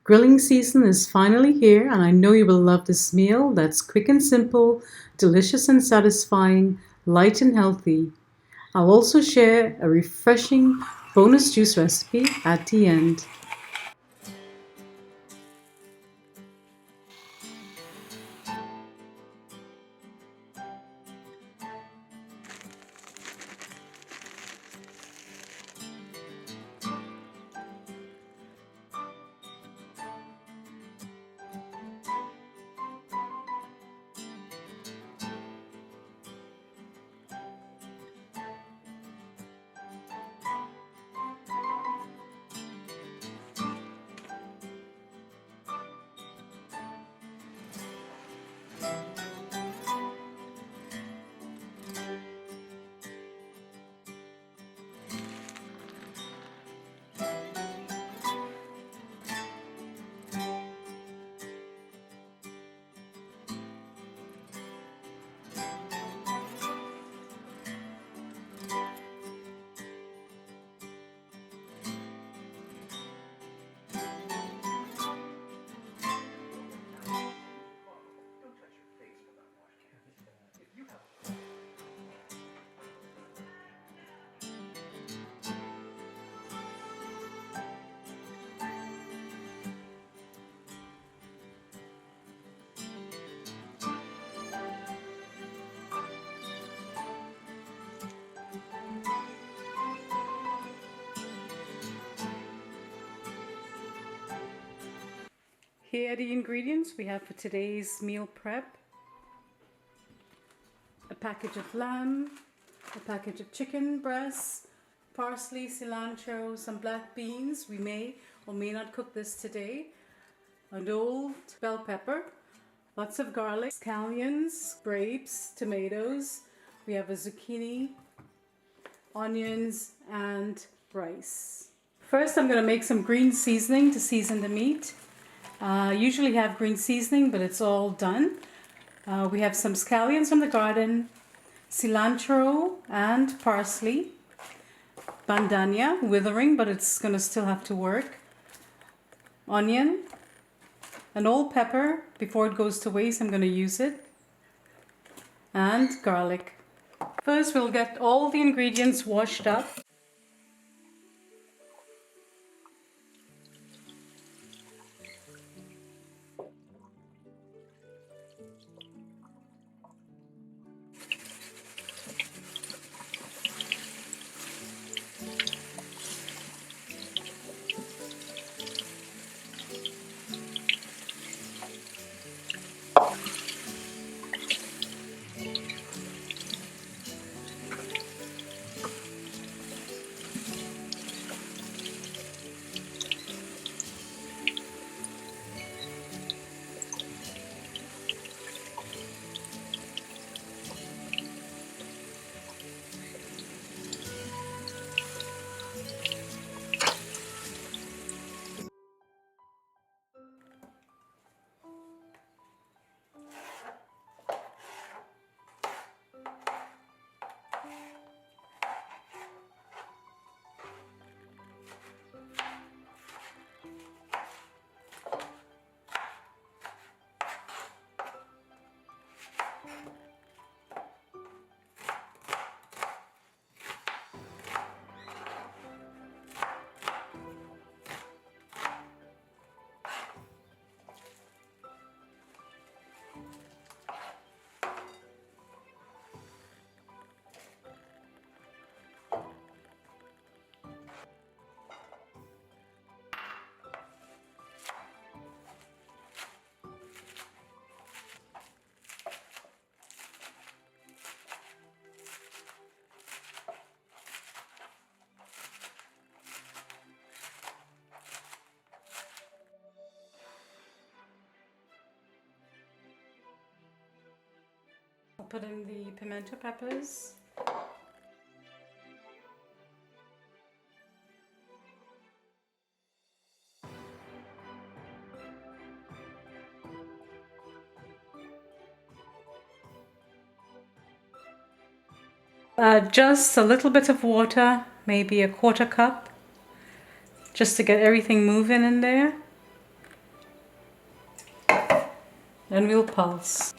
Grilling season is finally here, and I know you will love this meal that's quick and simple, delicious and satisfying, light and healthy. I'll also share a refreshing bonus juice recipe at the end. Here are the ingredients we have for today's meal prep. A package of lamb, a package of chicken breasts, parsley, cilantro, some black beans. We may or may not cook this today. An old bell pepper, lots of garlic, scallions, grapes, tomatoes. We have a zucchini, onions, and rice. First, I'm going to make some green seasoning to season the meat. Usually have green seasoning, but it's all done. We have some scallions from the garden, cilantro and parsley, bandania, withering, but it's going to still have to work, onion, an old pepper. Before it goes to waste, I'm going to use it, and garlic. First, we'll get all the ingredients washed up. I'll put in the pimento peppers. Just a little bit of water, maybe a 1/4 cup, just to get everything moving in there. and we'll pulse.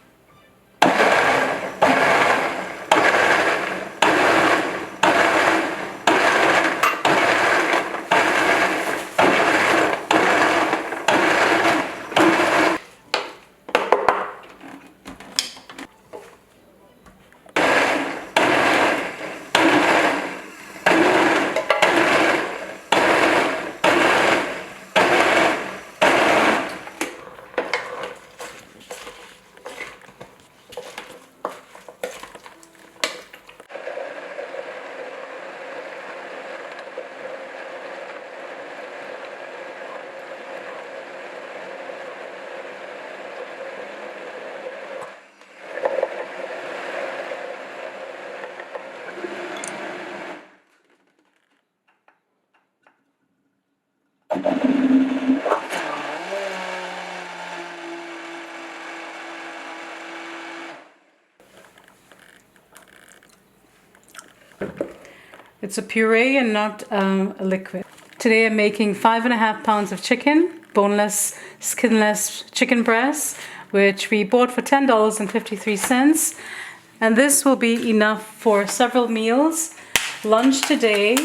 It's a puree and not a liquid. Today I'm making 5.5 pounds of chicken, boneless, skinless chicken breast, which we bought for $10.53. And this will be enough for several meals. Lunch today,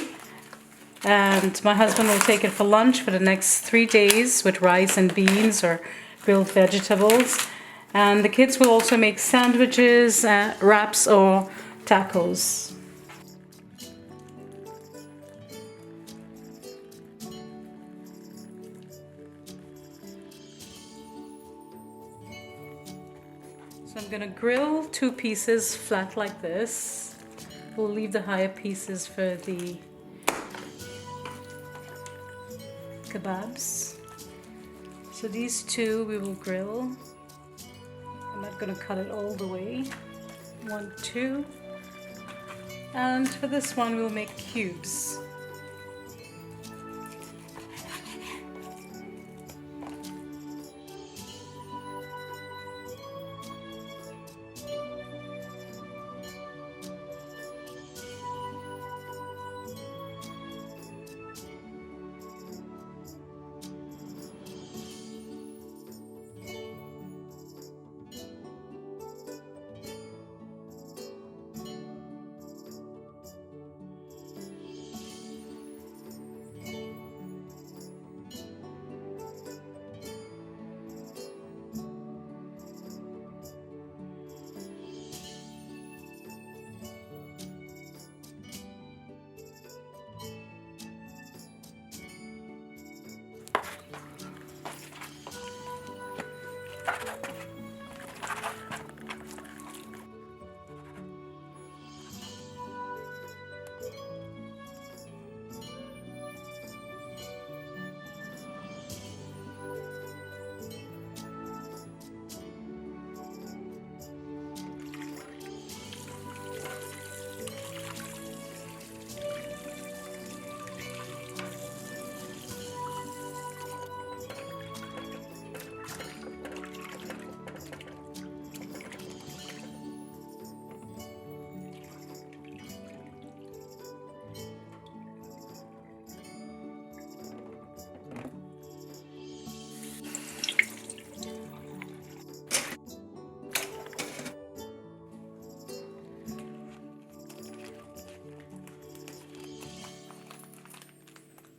and my husband will take it for lunch for the next 3 days with rice and beans or grilled vegetables. And the kids will also make sandwiches, wraps or tacos. So I'm going to grill 2 pieces flat like this. We'll leave the higher pieces for the kebabs. So these 2 we will grill. I'm not going to cut it all the way. 1, 2. And for this one we'll make cubes.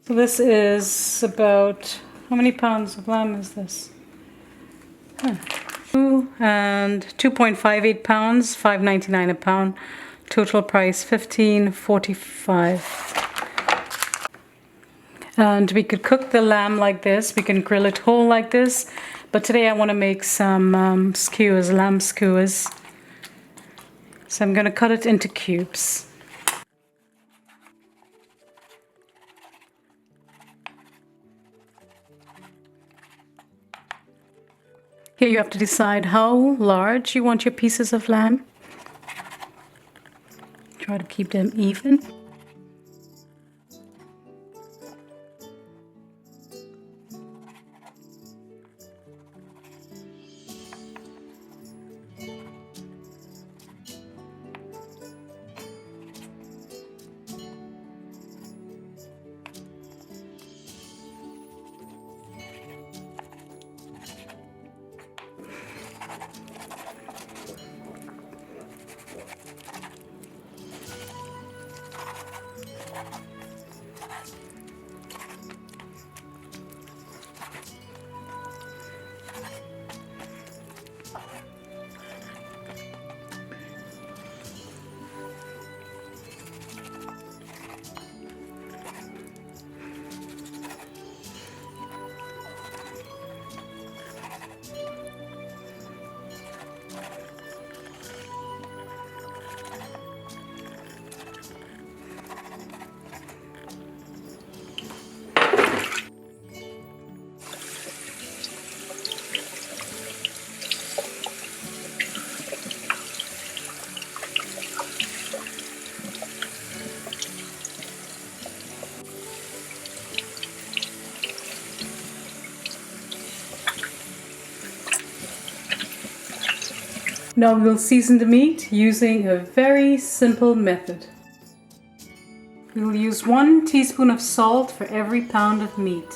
So this is about, how many pounds of lamb is this? 2 and 2.58 pounds, $5.99 a pound. Total price $15.45. And we could cook the lamb like this. We can grill it whole like this. But today I want to make some skewers, lamb skewers. So I'm going to cut it into cubes. Here you have to decide how large you want your pieces of lamb. Try to keep them even. Now we'll season the meat using a very simple method. We will use 1 teaspoon of salt for every pound of meat.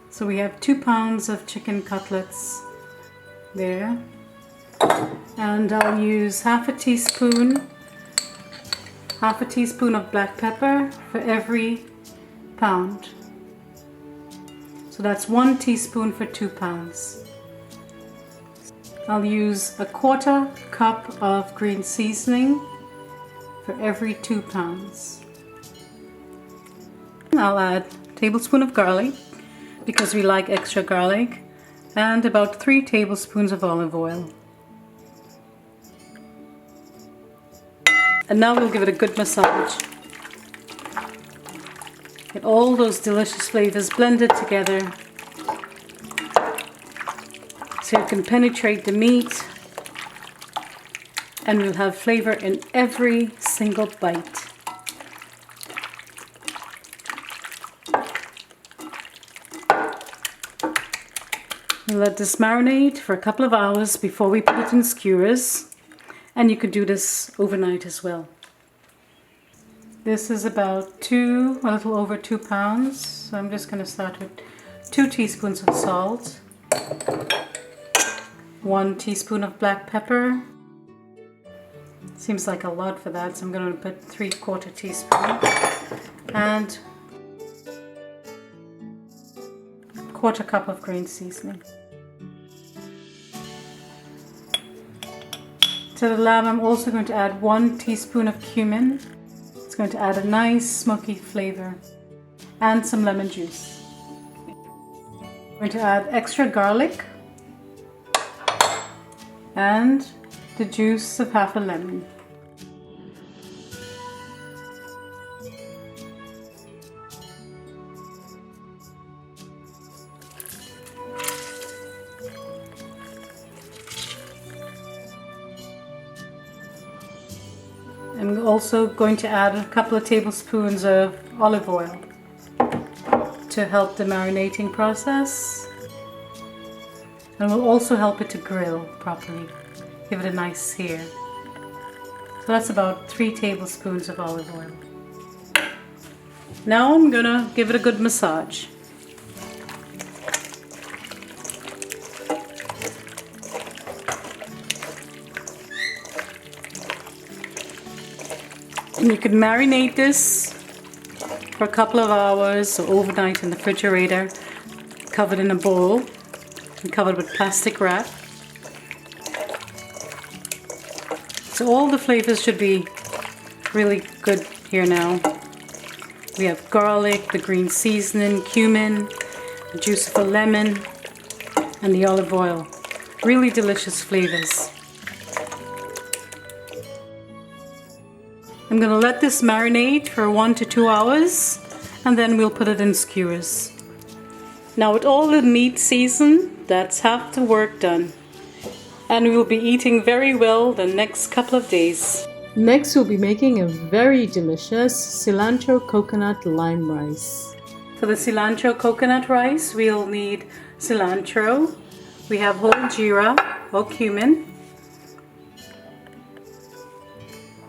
So we have 2 pounds of chicken cutlets there. And I'll use half a teaspoon of black pepper for every pound. So that's 1 teaspoon for 2 pounds. I'll use a 1/4 cup of green seasoning for every 2 pounds. I'll add a tablespoon of garlic because we like extra garlic, and about 3 tablespoons of olive oil. And now we'll give it a good massage. Get all those delicious flavors blended together so it can penetrate the meat, and we'll have flavor in every single bite. We'll let this marinate for a couple of hours before we put it in skewers, and you could do this overnight as well. This is about a little over 2 pounds, so I'm just going to start with 2 teaspoons of salt, 1 teaspoon of black pepper. Seems like a lot for that, so I'm going to put 3/4 teaspoon, and 1/4 cup of green seasoning. To the lamb, I'm also going to add 1 teaspoon of cumin. It's going to add a nice smoky flavor, and some lemon juice. I'm going to add extra garlic and the juice of half a lemon. I'm also going to add a couple of tablespoons of olive oil to help the marinating process, and will also help it to grill properly, give it a nice sear. So that's about 3 tablespoons of olive oil. Now I'm gonna give it a good massage. And you can marinate this for a couple of hours or overnight in the refrigerator, covered in a bowl and covered with plastic wrap. So all the flavors should be really good here now. We have garlic, the green seasoning, cumin, the juice of a lemon, and the olive oil. Really delicious flavors. I'm going to let this marinate for 1 to 2 hours, and then we'll put it in skewers. Now with all the meat seasoned, that's half the work done. And we'll be eating very well the next couple of days. Next we'll be making a very delicious cilantro coconut lime rice. For the cilantro coconut rice, we'll need cilantro. We have whole jeera or cumin.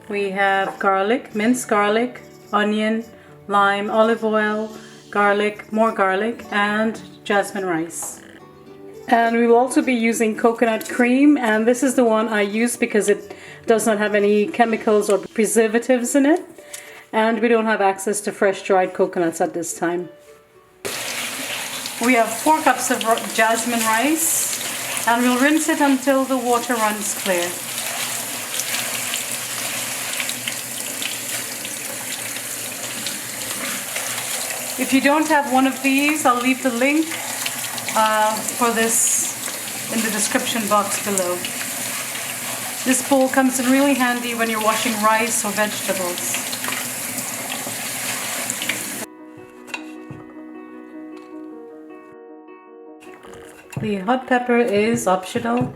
We have garlic, minced garlic, onion, lime, olive oil, garlic, more garlic, and jasmine rice. And we will also be using coconut cream, and this is the one I use because it does not have any chemicals or preservatives in it, and we don't have access to fresh dried coconuts at this time. We have 4 cups of jasmine rice, and we'll rinse it until the water runs clear. If you don't have one of these, I'll leave the link for this in the description box below. This bowl comes in really handy when you're washing rice or vegetables. The hot pepper is optional.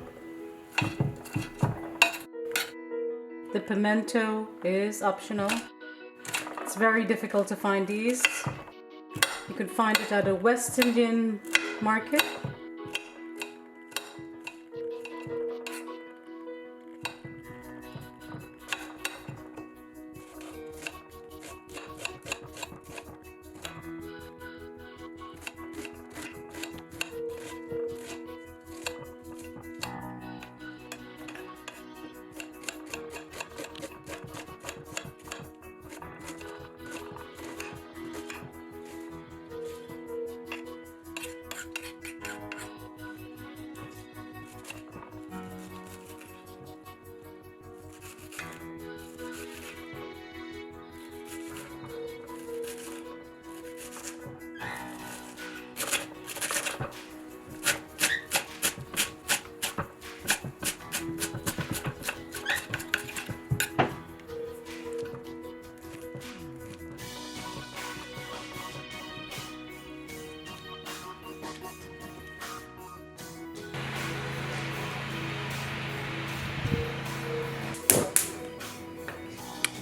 The pimento is optional. It's very difficult to find these. You can find it at a West Indian market.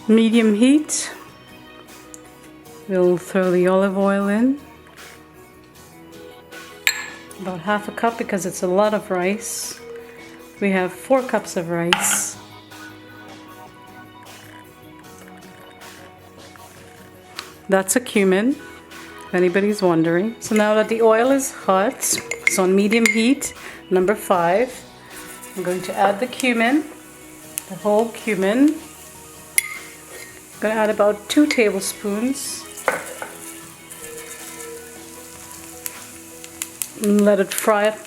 Medium heat. We'll throw the olive oil in. About half a cup because it's a lot of rice. We have 4 cups of rice. That's a cumin, if anybody's wondering. So now that the oil is hot, it's on medium heat, number 5, I'm going to add the cumin, the whole cumin. I'm going to add about 2 tablespoons. And let it fry up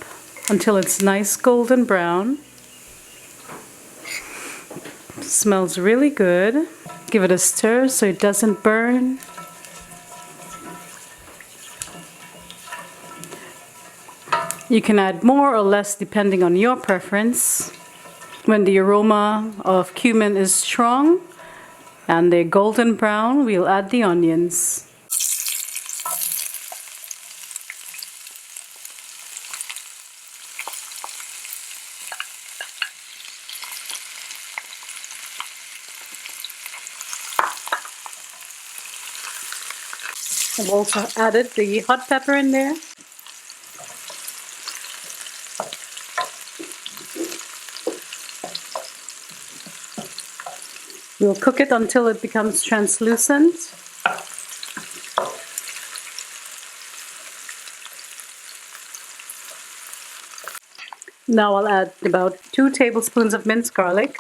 until it's nice golden brown. It smells really good. Give it a stir so it doesn't burn. You can add more or less depending on your preference. When the aroma of cumin is strong and they're golden brown, we'll add the onions. I've also added the hot pepper in there. We'll cook it until it becomes translucent. Now I'll add about 2 tablespoons of minced garlic.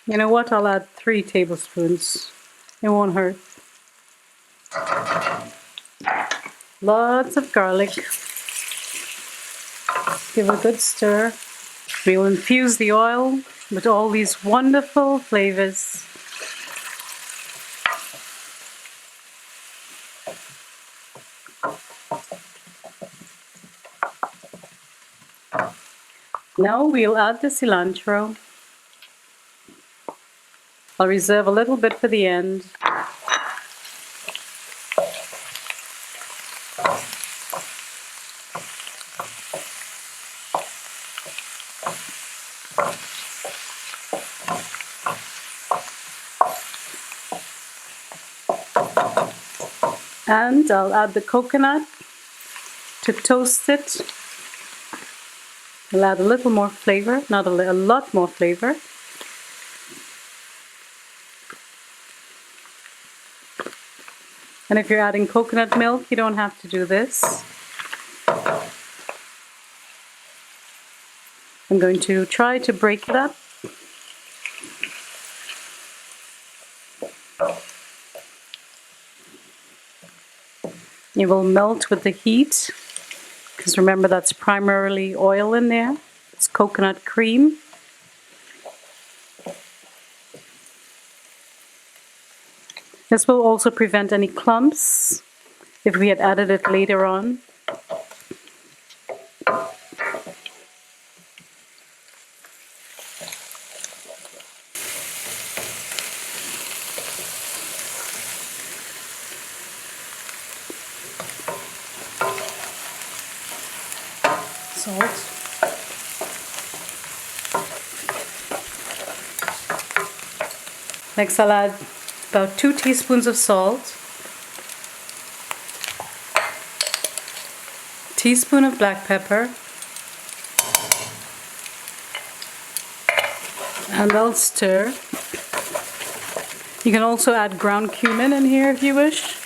You know what? I'll add 3 tablespoons. It won't hurt. Lots of garlic. Give a good stir. We'll infuse the oil with all these wonderful flavors. Now we'll add the cilantro. I'll reserve a little bit for the end. And I'll add the coconut to toast it. I'll add a little more flavor, not a lot more flavor. And if you're adding coconut milk, you don't have to do this. I'm going to try to break it up. It will melt with the heat, because remember that's primarily oil in there. It's coconut cream. This will also prevent any clumps if we had added it later on. Salt. Next I'll add about 2 teaspoons of salt, a teaspoon of black pepper, and I'll stir. You can also add ground cumin in here if you wish.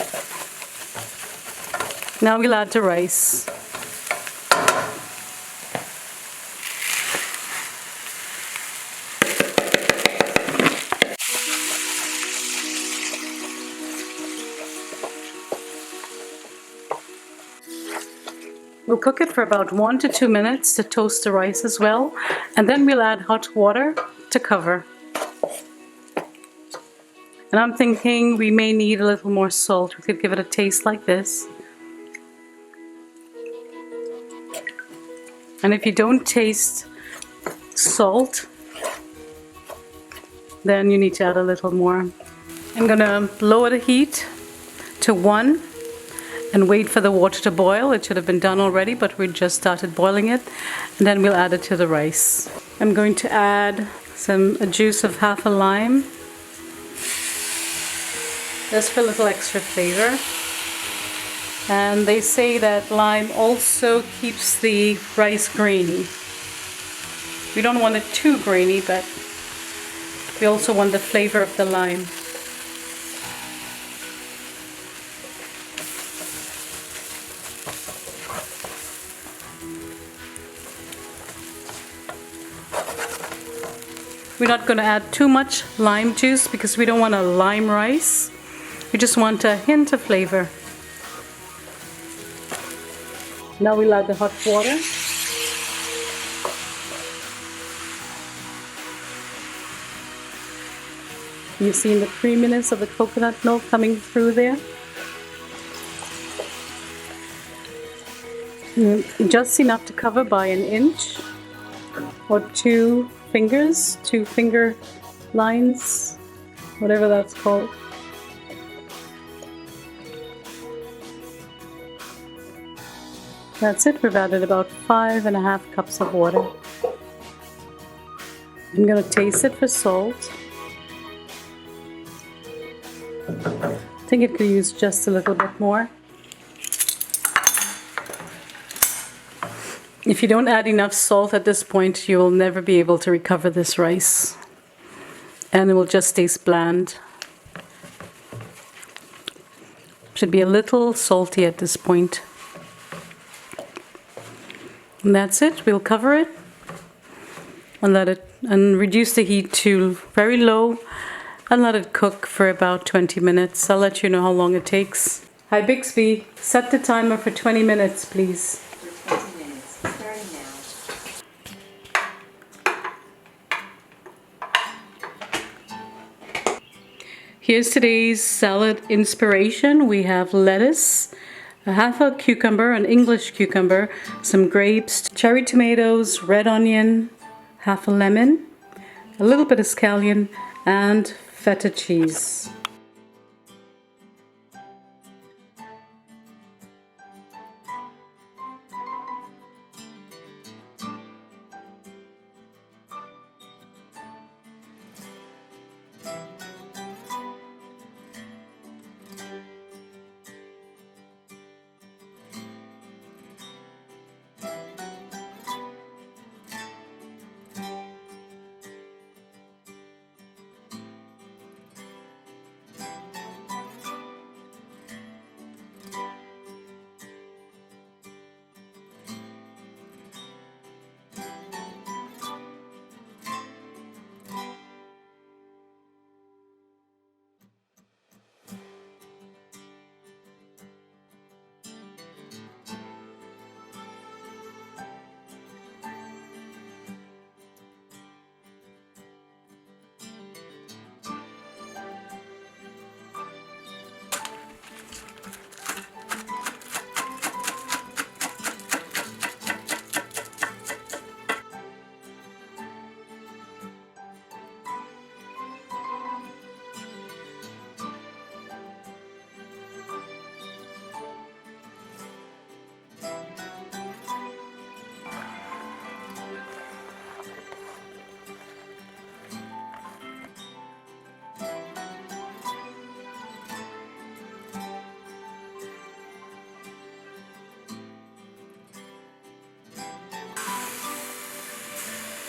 Now we'll add the rice. We'll cook it for about 1 to 2 minutes to toast the rice as well, and then we'll add hot water to cover. And I'm thinking we may need a little more salt. We could give it a taste like this. And if you don't taste salt, then you need to add a little more. I'm gonna lower the heat to 1. and wait for the water to boil. It should have been done already, but we just started boiling it, and then we'll add it to the rice. I'm going to add a juice of half a lime, just for a little extra flavor. And they say that lime also keeps the rice grainy. We don't want it too grainy, but we also want the flavor of the lime. We're not going to add too much lime juice because we don't want a lime rice. We just want a hint of flavor. Now we'll add the hot water. You've seen the creaminess of the coconut milk coming through there. Just enough to cover by an inch or 2 fingers, 2 finger lines, whatever that's called. That's it. We've added about 5.5 cups of water. I'm going to taste it for salt. I think it could use just a little bit more. If you don't add enough salt at this point, you will never be able to recover this rice, and it will just taste bland. Should be a little salty at this point. And that's it. We'll cover it and let it reduce the heat to very low and let it cook for about 20 minutes. I'll let you know how long it takes. Hi Bixby, set the timer for 20 minutes, please. For 20 minutes, starting now. Here's today's salad inspiration. We have lettuce, a half a cucumber, an English cucumber, some grapes, cherry tomatoes, red onion, half a lemon, a little bit of scallion, and feta cheese.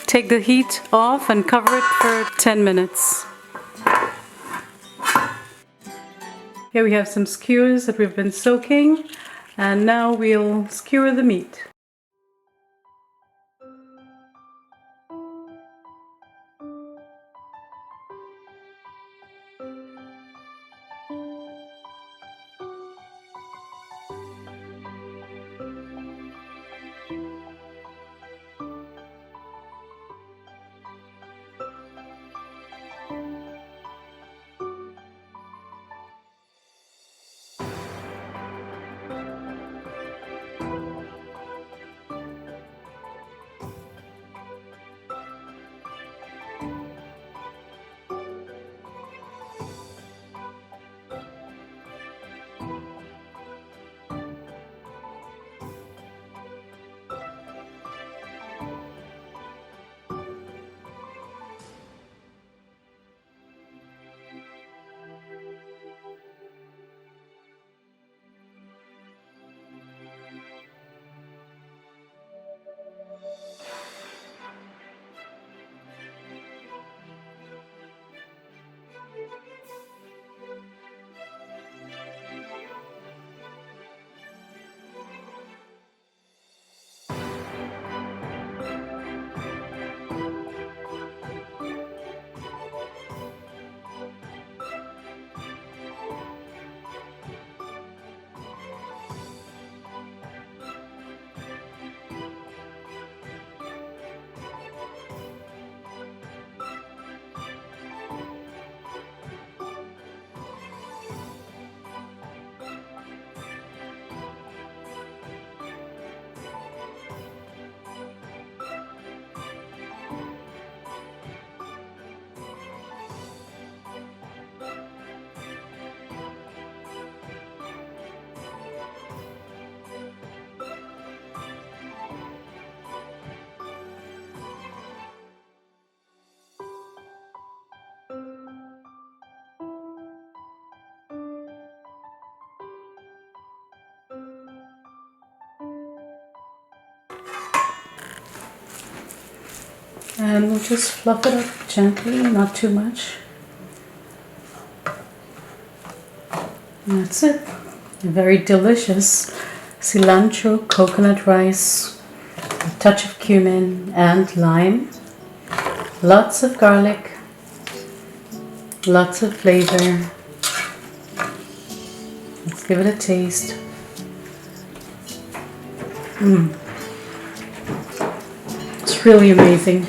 Take the heat off and cover it for 10 minutes. Here we have some skewers that we've been soaking, and now we'll skewer the meat. And we'll just fluff it up gently, not too much. And that's it. A very delicious cilantro coconut rice, a touch of cumin and lime, lots of garlic, lots of flavor. Let's give it a taste. It's really amazing.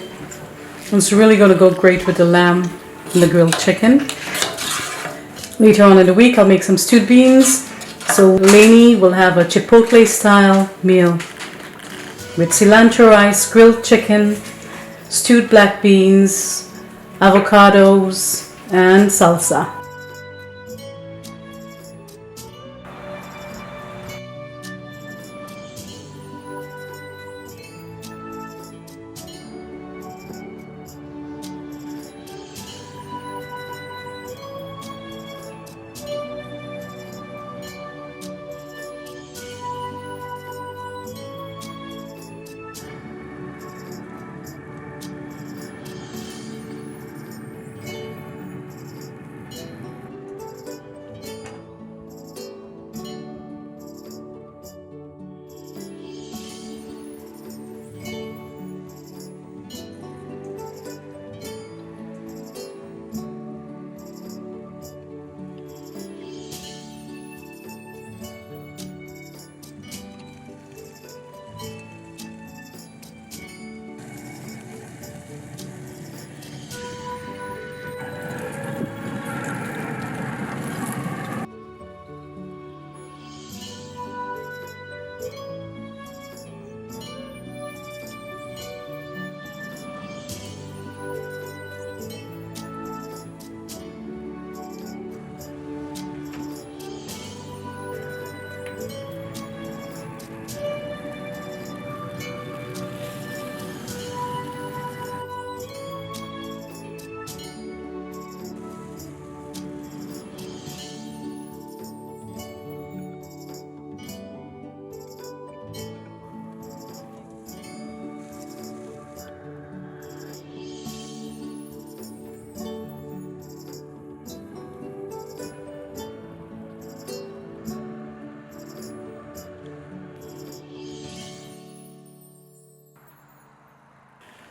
It's really going to go great with the lamb and the grilled chicken. Later on in the week I'll make some stewed beans. So Lainey will have a Chipotle style meal with cilantro rice, grilled chicken, stewed black beans, avocados and salsa.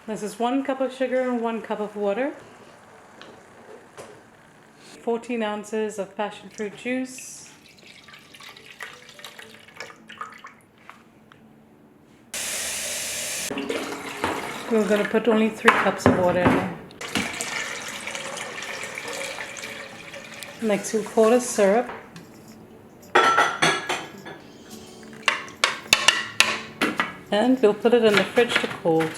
This is 1 cup of sugar and 1 cup of water. 14 ounces of passionfruit juice. We're going to put only 3 cups of water in there. Next we'll pour the syrup. And we'll put it in the fridge to cool.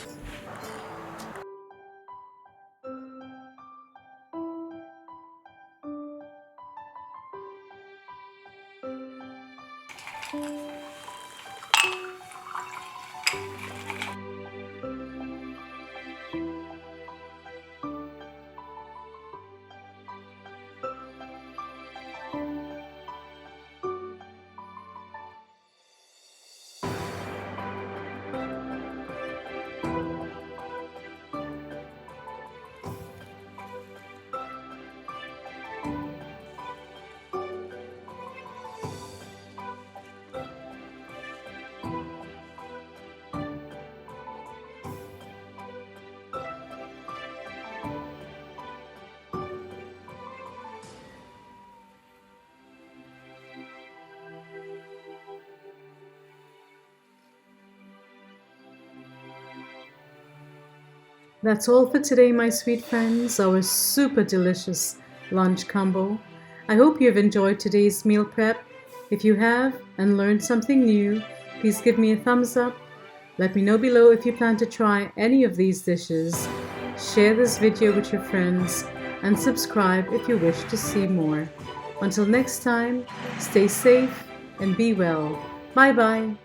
That's all for today, my sweet friends, our super delicious lunch combo. I hope you've enjoyed today's meal prep. If you have and learned something new, please give me a thumbs up. Let me know below if you plan to try any of these dishes. Share this video with your friends and subscribe if you wish to see more. Until next time, stay safe and be well. Bye bye.